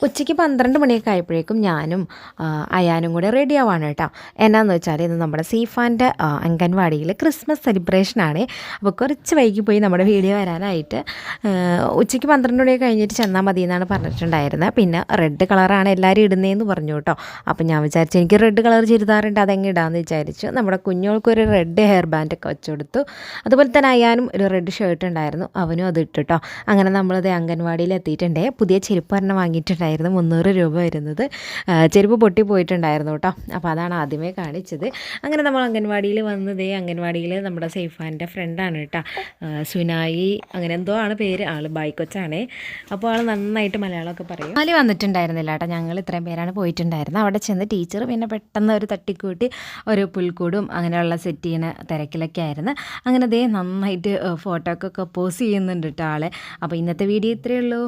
ഉച്ചയ്ക്ക് 12 മണിയൊക്കെ ആയപ്പോഴേക്കും ഞാനും അയാനും കൂടെ റെഡിയാവാണ് കേട്ടോ. എന്നാന്ന് വെച്ചാൽ ഇന്ന് നമ്മുടെ സീഫാൻ്റെ അംഗൻവാടിയിൽ ക്രിസ്മസ് സെലിബ്രേഷനാണ്. അപ്പോൾ കുറച്ച് വൈകി പോയി നമ്മുടെ വീഡിയോ വരാനായിട്ട്. ഉച്ചയ്ക്ക് 12 മണിയൊക്കെ കഴിഞ്ഞിട്ട് ചെന്നാൽ മതി എന്നാണ് പറഞ്ഞിട്ടുണ്ടായിരുന്നത്. പിന്നെ റെഡ് കളറാണ് എല്ലാവരും ഇടുന്നതെന്ന് പറഞ്ഞു കേട്ടോ. അപ്പോൾ ഞാൻ വിചാരിച്ചു എനിക്ക് റെഡ് കളർ ചുരിദാറുണ്ട് അതെങ്ങനെ ഇടാമെന്ന് വിചാരിച്ചു. നമ്മുടെ കുഞ്ഞോൾക്കൊരു റെഡ് ഹെയർ ബാൻഡൊക്കെ വെച്ച് കൊടുത്തു. അതുപോലെ തന്നെ അയാനും ഒരു റെഡ് ഷർട്ട് ഉണ്ടായിരുന്നു, അവനും അത് ഇട്ടു കേട്ടോ. അങ്ങനെ നമ്മളത് അംഗൻവാടിയിൽ എത്തിയിട്ടുണ്ടേ. പുതിയ ചെരുപ്പ് ഒരെണ്ണം വാങ്ങിയിട്ടുണ്ടായിരുന്നു, 300 രൂപ വരുന്നത്. ചെരുപ്പ് പൊട്ടി പോയിട്ടുണ്ടായിരുന്നു കേട്ടോ. അപ്പോൾ അതാണ് ആദ്യമേ കാണിച്ചത്. അങ്ങനെ നമ്മൾ അംഗൻവാടിയിൽ വന്നതേ, അംഗൻവാടിയിൽ നമ്മുടെ സൈഫാൻ്റെ ഫ്രണ്ടാണ് കേട്ടോ, സുനായി അങ്ങനെ എന്തോ ആണ് പേര്, ആൾ ബായ്ക്കൊച്ചാണേ. അപ്പോൾ ആൾ നന്നായിട്ട് മലയാളമൊക്കെ പറയും. ആല് വന്നിട്ടുണ്ടായിരുന്നില്ല കേട്ടോ, ഞങ്ങൾ ഇത്രയും പേരാണ് പോയിട്ടുണ്ടായിരുന്നത്. അവിടെ ചെന്ന് ടീച്ചർ പിന്നെ പെട്ടെന്ന് ഒരു തട്ടിക്കൂട്ടി ഒരു പുൽക്കൂടും അങ്ങനെയുള്ള സെറ്റ് ചെയ്യുന്ന തിരക്കിലൊക്കെ ആയിരുന്നു. അങ്ങനെ ദേ നന്നായിട്ട് ഫോട്ടോക്കൊക്കെ പോസ് ചെയ്യുന്നുണ്ട് കേട്ടോ ആളെ. അപ്പോൾ ഇന്നത്തെ വീഡിയോ ഇത്രയേ ഉള്ളൂ.